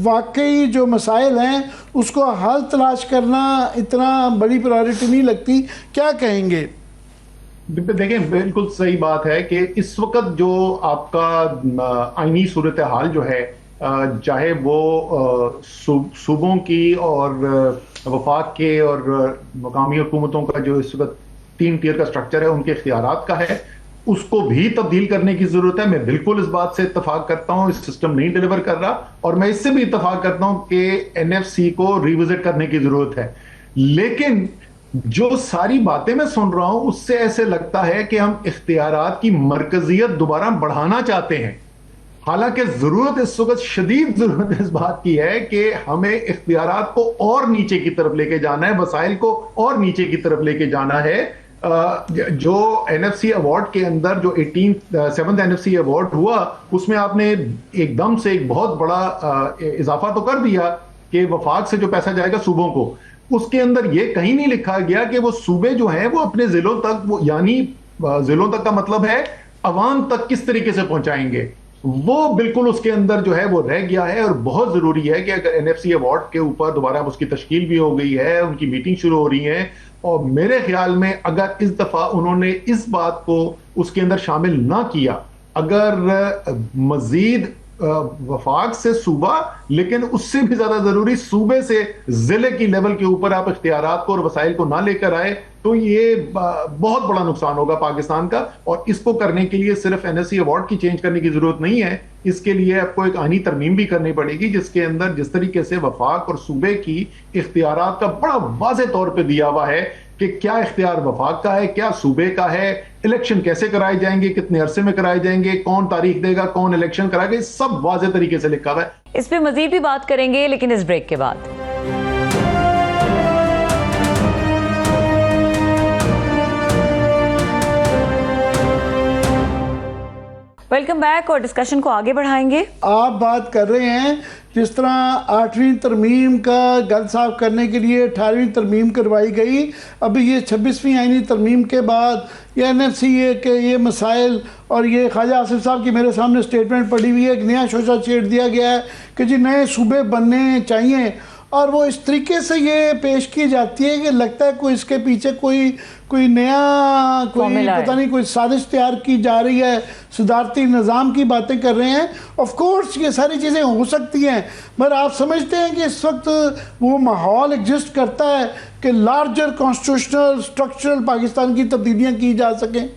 वाकई जो मसाइल हैं उसको हल तलाश करना इतना बड़ी प्रायोरिटी नहीं लगती। क्या कहेंगे? देखें, बिल्कुल सही बात है कि इस वक्त जो आपका आईनी सूरत हाल जो है, चाहे वो सूबों की और वफाक के और मकामी हुकूमतों का जो इस वक्त 3 टियर का स्ट्रक्चर है उनके इख्तियारात का है, उसको भी तब्दील करने की जरूरत है। मैं बिल्कुल इस बात से इत्तफाक करता हूं, इस सिस्टम नहीं डिलीवर कर रहा, और मैं इससे भी इत्तफाक करता हूं कि NFC को रिविजिट करने की जरूरत है। लेकिन जो सारी बातें मैं सुन रहा हूं उससे ऐसे लगता है कि हम इख्तियारात की मरकजियत दोबारा बढ़ाना चाहते हैं, हालांकि जरूरत इस वक्त शदीद जरूरत इस बात की है कि हमें इख्तियारात को और नीचे की तरफ लेके जाना है, वसाइल को और नीचे की तरफ लेके जाना है। जो NFC अवार्ड के अंदर जो 7th NFC अवार्ड हुआ उसमें आपने एकदम से एक बहुत बड़ा इजाफा तो कर दिया कि वफाक से जो पैसा जाएगा सूबों को, उसके अंदर ये कहीं नहीं लिखा गया कि वो सूबे जो हैं वो अपने जिलों तक, वो यानी जिलों तक का मतलब है अवाम तक किस तरीके से पहुंचाएंगे, वो बिल्कुल उसके अंदर जो है वो रह गया है। और बहुत जरूरी है कि अगर NFC अवार्ड के ऊपर दोबारा उसकी तश्कील भी हो गई है, उनकी मीटिंग शुरू हो रही है, और मेरे ख्याल में अगर इस दफा उन्होंने इस बात को उसके अंदर शामिल ना किया, अगर मजीद वफाक से सूबा, लेकिन उससे भी ज्यादा जरूरी सूबे से जिले की लेवल के ऊपर आप इख्तियारात को और वसाइल को ना लेकर आए, तो ये बहुत बड़ा नुकसान होगा पाकिस्तान का। और इसको करने के लिए सिर्फ NSC अवार्ड की चेंज करने की जरूरत नहीं है, इसके लिए आपको एक आईनी तरमीम भी करनी पड़ेगी, जिसके अंदर जिस तरीके से वफाक और सूबे की इख्तियारात का बड़ा वाज़े तौर पे दिया हुआ है कि क्या इख्तियार वफाक का है, क्या सूबे का है, इलेक्शन कैसे कराए जाएंगे, कितने अरसे में कराए जाएंगे, कौन तारीख देगा, कौन इलेक्शन कराएगा, सब वाज़े तरीके से लिखा हुआ है। इस पे मजीद भी बात करेंगे, लेकिन इस ब्रेक के बाद। वेलकम बैक और डिस्कशन को आगे बढ़ाएंगे। आप बात कर रहे हैं जिस तरह 8वीं तरमीम का गल साफ करने के लिए 18वीं तरमीम करवाई गई, अभी ये 26वीं आईनी तरमीम के बाद ये NFC के ये मसाइल और ये ख्वाजा आसिफ साहब की मेरे सामने स्टेटमेंट पड़ी हुई है, एक नया शोशा छेड़ दिया गया है कि जी नए सूबे बनने चाहिए, और वो इस तरीके से ये पेश की जाती है कि लगता है कोई इसके पीछे कोई नया कोई पता नहीं कोई साजिश तैयार की जा रही है, सदारती निज़ाम की बातें कर रहे हैं। ऑफ कोर्स ये सारी चीज़ें हो सकती हैं, मगर आप समझते हैं कि इस वक्त वो माहौल एग्जिस्ट करता है कि लार्जर कॉन्स्टिट्यूशनल स्ट्रक्चरल पाकिस्तान की तब्दीलियाँ की जा सकें?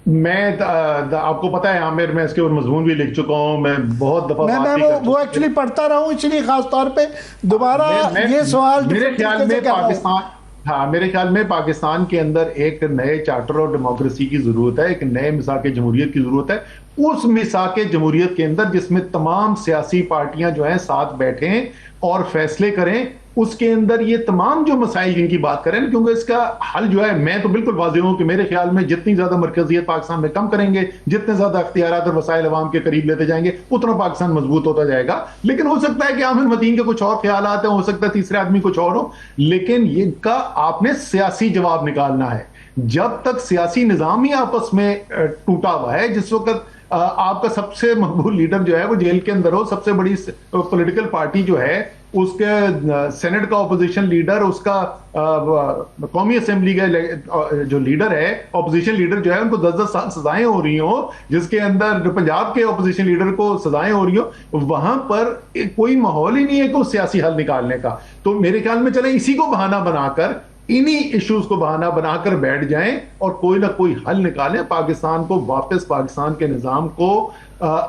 मैं आपको पता है आमिर, मैं इसके ऊपर मजमून भी लिख चुका हूं, मैं बहुत दफा मैं वो एक्चुअली पढ़ता रहा हूं, इसलिए खास तौर पे दोबारा ये सवाल मेरे ख्याल में पाकिस्तान, हाँ मेरे ख्याल में पाकिस्तान के अंदर एक नए चार्टर ऑफ डेमोक्रेसी की जरूरत है, एक नए मिसाक जमहूरियत की जरूरत है, उस मिसाक जमहूरियत के अंदर जिसमें तमाम सियासी पार्टियां जो हैं साथ बैठें और फैसले करें, उसके अंदर ये तमाम जो मसाइल जिनकी बात करें, क्योंकि इसका हल जो है, मैं तो बिल्कुल वाज़ेह हूं कि मेरे ख्याल में जितनी ज्यादा मरकजियत पाकिस्तान में कम करेंगे, जितने ज्यादा इख्तियारात और वसाइल अवाम के करीब लेते जाएंगे, उतना पाकिस्तान मजबूत होता जाएगा। लेकिन हो सकता है कि आमिर मतीन के कुछ और ख्याल आते हैं, हो सकता है तीसरे आदमी कुछ और हो, लेकिन इनका आपने सियासी जवाब निकालना है। जब तक सियासी निजाम ही आपस में टूटा हुआ है, जिस वक्त आपका सबसे मकबूल लीडर जो है वो जेल के अंदर हो, सबसे बड़ी पॉलिटिकल पार्टी जो है उसके सेनेट का ऑपोजिशन लीडर, उसका कौमी असेंबली का जो लीडर है, ऑपोजिशन लीडर जो है, उनको 10-10 साल सजाएं हो रही हो, जिसके अंदर पंजाब के ऑपोजिशन लीडर को सजाएं हो रही हो, वहां पर कोई माहौल ही नहीं है कि सियासी हल निकालने का। तो मेरे ख्याल में चले इसी को बहाना बनाकर, इन्हीं इश्यूज को बहाना बनाकर बैठ जाएं और कोई ना कोई हल निकालें, पाकिस्तान को वापस, पाकिस्तान के निजाम को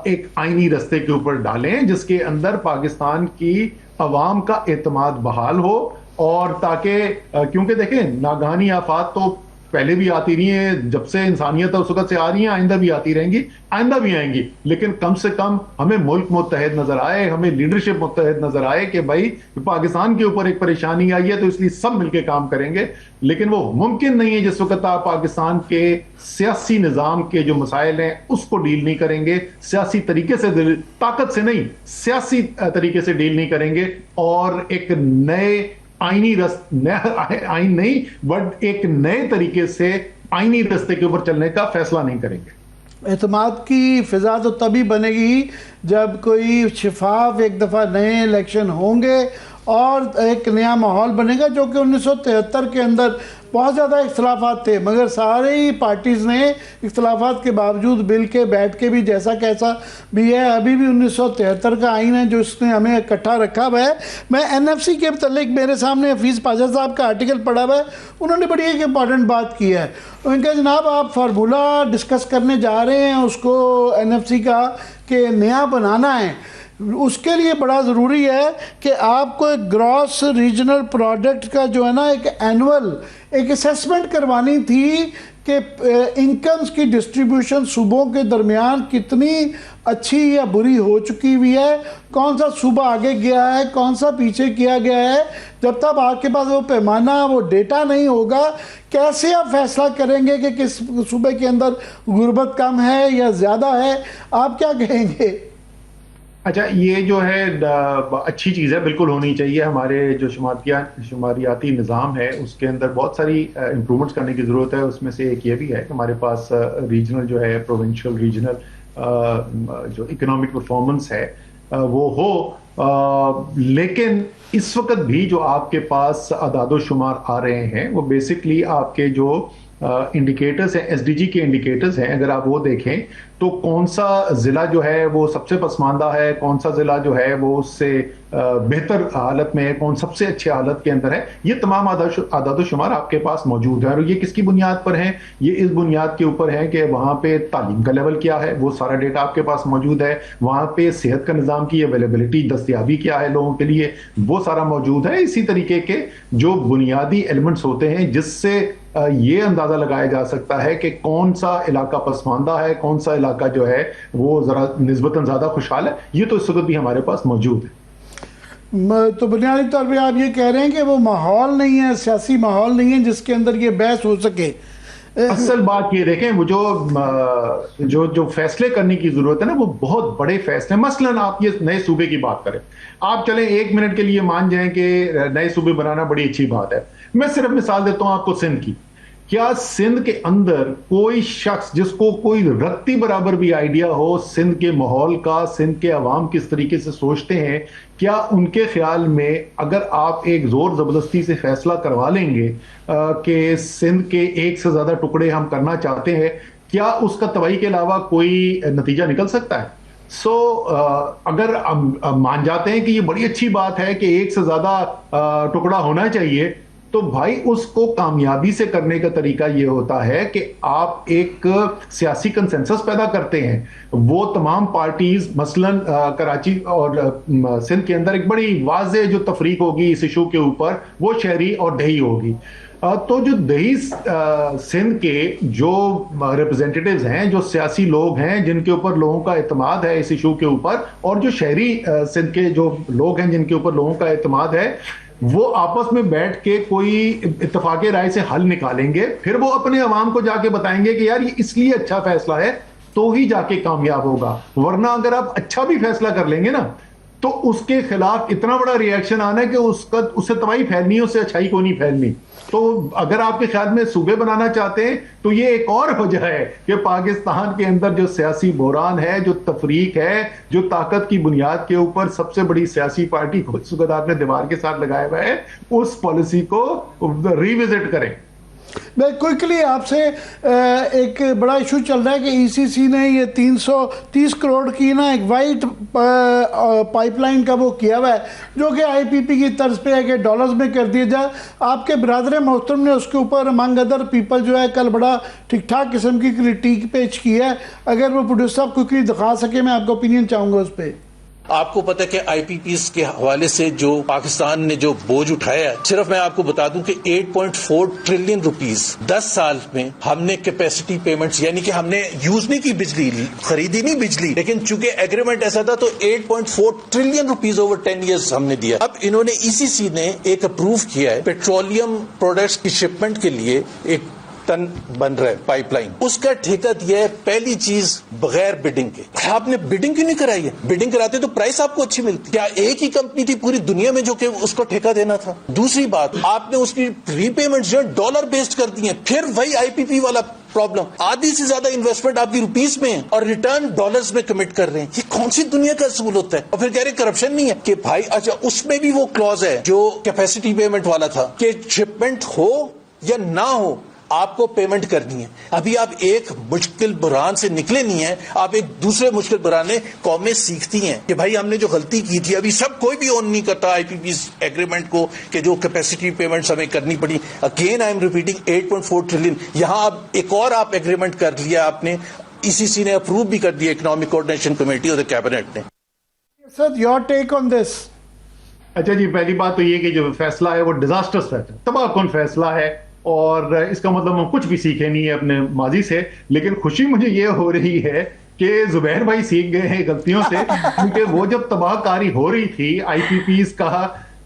एक आईनी रास्ते के ऊपर डालें, जिसके अंदर पाकिस्तान की अवाम का एतमाद बहाल हो। और ताकि क्योंकि देखें, नागहानी आफात तो पहले भी आती रही है, जब से इंसानियत है उस वक्त से आ रही है, आइंदा भी आती रहेंगी, आइंदा भी आएंगी, लेकिन कम से कम हमें मुल्क मुत्तहद नजर आए, हमें लीडरशिप मुत्तहद नजर आए कि भाई पाकिस्तान के ऊपर एक परेशानी आई है तो इसलिए सब मिलकर काम करेंगे। लेकिन वो मुमकिन नहीं है जिस वक्त आप पाकिस्तान के सियासी निजाम के जो मसाइल हैं उसको डील नहीं करेंगे, सियासी तरीके से, ताकत से नहीं, सियासी तरीके से डील नहीं करेंगे, और एक नए आईनी आईन नहीं बट एक नए तरीके से आईनी रास्ते के ऊपर चलने का फैसला नहीं करेंगे। एतमाद की फिजा तो तभी बनेगी जब कोई शिफाफ एक दफ़ा नए इलेक्शन होंगे और एक नया माहौल बनेगा, जो कि 1973 के अंदर बहुत ज़्यादा इख्तलाफात थे, मगर सारे ही पार्टीज़ ने इख्तलाफात के बावजूद मिल के बैठ के भी जैसा कैसा भी है, अभी भी 1973 का आइन है जो इसने हमें इकट्ठा रखा हुआ है। मैं NFC के मतलब मेरे सामने हफीज़ पाजा साहब का आर्टिकल पढ़ा हुआ है, उन्होंने बड़ी एक इंपॉर्टेंट बात की है। उनका जनाब आप फार्मूला डिस्कस करने जा रहे हैं उसको NFC का कि नया बनाना है, उसके लिए बड़ा ज़रूरी है कि आपको एक ग्रॉस रीजनल प्रोडक्ट का जो है ना एक एनुअल एक असेसमेंट करवानी थी कि इनकम्स की डिस्ट्रीब्यूशन सूबों के दरमियान कितनी अच्छी या बुरी हो चुकी हुई है, कौन सा सूबा आगे गया है, कौन सा पीछे किया गया है। जब तक आपके पास वो पैमाना, वो डेटा नहीं होगा, कैसे आप फैसला करेंगे कि किस सूबे के अंदर गुर्बत कम है या ज़्यादा है? आप क्या कहेंगे? अच्छा, ये जो है अच्छी चीज़ है, बिल्कुल होनी चाहिए। हमारे जो शुमारियाती निज़ाम है उसके अंदर बहुत सारी इम्प्रूवमेंट्स करने की ज़रूरत है। उसमें से एक ये भी है कि हमारे पास रीजनल जो है, प्रोविंशियल रीजनल जो इकोनॉमिक परफॉर्मेंस है वो हो, लेकिन इस वक्त भी जो आपके पास अदादो शुमार आ रहे हैं वो बेसिकली आपके जो इंडिकेटर्स हैं, SDG के इंडिकेटर्स हैं, अगर आप वो देखें तो कौन सा जिला जो है वो सबसे पसमानदा है, कौन सा जिला जो है वो उससे बेहतर हालत में है, कौन सबसे अच्छे हालत के अंदर है, ये तमाम आदाद-ओ-शुमार आपके पास मौजूद है। और ये किसकी बुनियाद पर है? ये इस बुनियाद के ऊपर है कि वहां पे तालीम का लेवल क्या है, वो सारा डेटा आपके पास मौजूद है। वहां पे सेहत का निज़ाम की अवेलेबिलिटी, दस्तयाबी क्या है लोगों के लिए, वो सारा मौजूद है। इसी तरीके के जो बुनियादी एलिमेंट्स होते हैं जिससे ये अंदाजा लगाया जा सकता है कि कौन सा इलाका पसमानदा है, कौन सा इलाका जो है वो जरा निस्बतन ज्यादा खुशहाल है, ये तो इस वक्त भी हमारे पास मौजूद है। तो बुनियादी तौर पे आप ये कह रहे हैं कि वो माहौल नहीं है, सियासी माहौल नहीं है जिसके अंदर ये बहस हो सके। असल बात ये देखें, वो जो फैसले करने की जरूरत है ना, वो बहुत बड़े फैसले। मसलन आप ये नए सूबे की बात करें, आप चलें 1 मिनट के लिए मान जाएं कि नए सूबे बनाना बड़ी अच्छी बात है। मैं सिर्फ मिसाल देता हूं आपको सिंध की। क्या सिंध के अंदर कोई शख्स जिसको कोई रत्ती बराबर भी आइडिया हो सिंध के माहौल का, सिंध के अवाम किस तरीके से सोचते हैं, क्या उनके ख्याल में अगर आप एक जोर जबरदस्ती से फैसला करवा लेंगे कि सिंध के 1 से ज्यादा टुकड़े हम करना चाहते हैं, क्या उसका तबाही के अलावा कोई नतीजा निकल सकता है? अगर मान जाते हैं कि ये बड़ी अच्छी बात है कि 1 से ज्यादा टुकड़ा होना चाहिए, तो भाई उसको कामयाबी से करने का तरीका यह होता है कि आप एक सियासी कंसेंसस पैदा करते हैं। वो तमाम पार्टीज, मसलन कराची और सिंध के अंदर एक बड़ी वाज़े जो तफरीक होगी इस इशू के ऊपर, वो शहरी और दही होगी। तो जो दही सिंध के जो रिप्रेजेंटेटिव्स हैं, जो सियासी लोग हैं जिनके ऊपर लोगों का एतमाद है इस इशू के ऊपर, और जो शहरी सिंध के जो लोग हैं जिनके ऊपर लोगों का एतमाद है, वो आपस में बैठ के कोई इत्तफाक़े राय से हल निकालेंगे। फिर वो अपने अवाम को जाके बताएंगे कि यार ये इसलिए अच्छा फैसला है, तो ही जाके कामयाब होगा। वरना अगर आप अच्छा भी फैसला कर लेंगे ना, तो उसके खिलाफ इतना बड़ा रिएक्शन आना है कि उससे तबाही फैलनी है, उससे अच्छाई को नहीं फैलनी। तो अगर आपके ख्याल में सूबे बनाना चाहते हैं, तो ये एक और वजह है कि पाकिस्तान के अंदर जो सियासी बहरान है, जो तफरीक है, जो ताकत की बुनियाद के ऊपर सबसे बड़ी सियासी पार्टी को इस वक्त आपने दीवार के साथ लगाया हुआ है, उस पॉलिसी को रिविजिट करें। मैं क्विकली आपसे एक बड़ा इशू चल रहा है कि ईसीसी ने ये 330 करोड़ की ना एक वाइट पाइपलाइन का वो किया हुआ है, जो कि आईपीपी की तर्ज पे है कि डॉलर्स में कर दिया जाए। आपके ब्रादर मोहतरम ने उसके ऊपर अमंग अदर पीपल जो है कल बड़ा ठीक ठाक किस्म की क्रिटिक पेश की है। अगर वो प्रोड्यूसर साहब क्विकली दिखा सके, मैं आपका ओपिनियन चाहूँगा उस पर। आपको पता है कि आईपीपीज के हवाले से जो पाकिस्तान ने जो बोझ उठाया है, सिर्फ मैं आपको बता दूं कि 8.4 ट्रिलियन रुपीस 10 साल में हमने कैपेसिटी पेमेंट्स, यानी कि हमने यूज नहीं की बिजली, खरीदी नहीं बिजली, लेकिन चूंकि एग्रीमेंट ऐसा था तो 8.4 ट्रिलियन रुपीस ओवर 10 ईयर्स हमने दिया। अब इन्होंने ईसीसी ने एक अप्रूव किया है पेट्रोलियम प्रोडक्ट्स की शिपमेंट के लिए एक टन बन रहा है पाइपलाइन, उसका ठेका दिया है पहली चीज बगैर बिडिंग के। आपने बिडिंग क्यों नहीं कराई है? बिडिंग कराते तो प्राइस आपको अच्छी मिलती। क्या एक ही कंपनी थी पूरी दुनिया में जो कि उसको ठेका देना था? दूसरी बात, आपने उसकी रीपेमेंट जो डॉलर बेस्ड कर दी है। फिर वही आईपीपी वाला प्रॉब्लम, आधी से ज्यादा इन्वेस्टमेंट आपकी रुपीस में है और रिटर्न डॉलर्स में कमिट कर रहे हैं। ये कौन सी दुनिया का असूल होता है? और फिर कह रहे करप्शन नहीं है कि भाई अच्छा उसमें भी वो क्लॉज है जो कैपेसिटी पेमेंट वाला था कि शिपमेंट हो या ना हो आपको पेमेंट करनी है। अभी आप एक मुश्किल बुरान से निकले नहीं है, आप एक दूसरे मुश्किल बुरान में कौमें सीखती हैं कि भाई हमने जो गलती की थी। अभी सब कोई भी ऑन नहीं करता आईपीपी एग्रीमेंट को कि जो कैपेसिटी पेमेंट्स हमें करनी पड़ी। Again I am repeating 8.4 trillion. यहां अब एक और आप एग्रीमेंट कर लिया आपने, ईसीसी ने अप्रूव भी कर दिया, इकोनॉमिक कोऑर्डिनेशन कमेटी और कैबिनेट ने। Sir your take on this. अच्छा जी, पहली बात तो ये कि जो फैसला है वो डिजास्टर्स है, तबाहकुन फैसला है, और इसका मतलब हम कुछ भी सीखे नहीं है अपने माजी से। लेकिन खुशी मुझे ये हो रही है कि जुबैर भाई सीख गए हैं गलतियों से, क्योंकि वो जब तबाहकारी हो रही थी आईपीपीज का,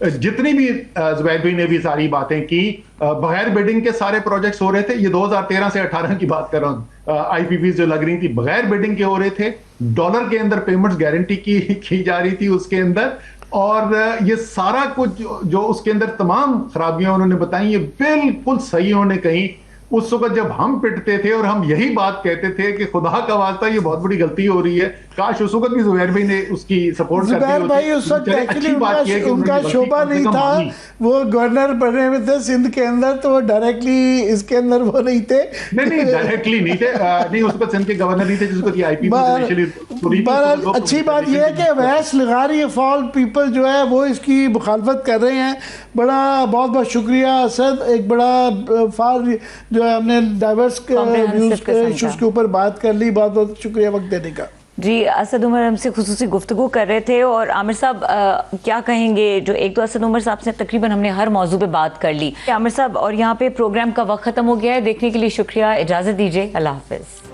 जितनी भी जुबैर भाई ने भी सारी बातें की, बगैर बिडिंग के सारे प्रोजेक्ट्स हो रहे थे। ये 2013 से 18 की बात कर रहा हूँ। आईपीपीज जो लग रही थी बगैर बिडिंग के हो रहे थे, डॉलर के अंदर पेमेंट्स गारंटी की जा रही थी उसके अंदर, और ये सारा कुछ जो उसके अंदर तमाम खराबियां उन्होंने बताई, ये बिल्कुल सही उन्होंने कही। उस वक्त जब हम पिटते थे और हम यही बात कहते थे कि खुदा का वास्ता ये बहुत बड़ी गलती हो रही है, काश उस वक्त भी जुबैर भाई ने उसकी सपोर्ट कर दी होती। जुबैर भाई उस वक्त चलिए, एक्चुअली अच्छी बात यह है कि उनका उन्होंने शोभा गलती नहीं कम से कम था, मानी। वो गवर्नर बने हुए थे सिंध के अंदर, तो वो डायरेक्टली इसके अंदर वो नहीं थे। नहीं डायरेक्टली नहीं थे, नहीं उस वक्त सिंध के गवर्नर नहीं थे जिसको ये आईपीपी। बहरहाल अच्छी बात यह है कि अवैस लगारी ऑफ ऑल पीपल जो है वो इसकी मुखालफत कर रहे हैं। बड़ा बहुत बहुत शुक्रिया असद, एक बड़ा फार जो है हमने डाइवर्स इश्यूज के ऊपर बात कर ली। बहुत बहुत शुक्रिया वक्त देने का। जी, असद उमर हमसे खुसूसी गुफ्तगू कर रहे थे। और आमिर साहब क्या कहेंगे, जो एक तो असद उमर साहब से तकरीबन हमने हर मौजू पे बात कर ली। आमिर साहब, और यहाँ पे प्रोग्राम का वक्त ख़त्म हो गया है। देखने के लिए शुक्रिया, इजाज़त दीजिए, अल्लाह हाफ़िज़।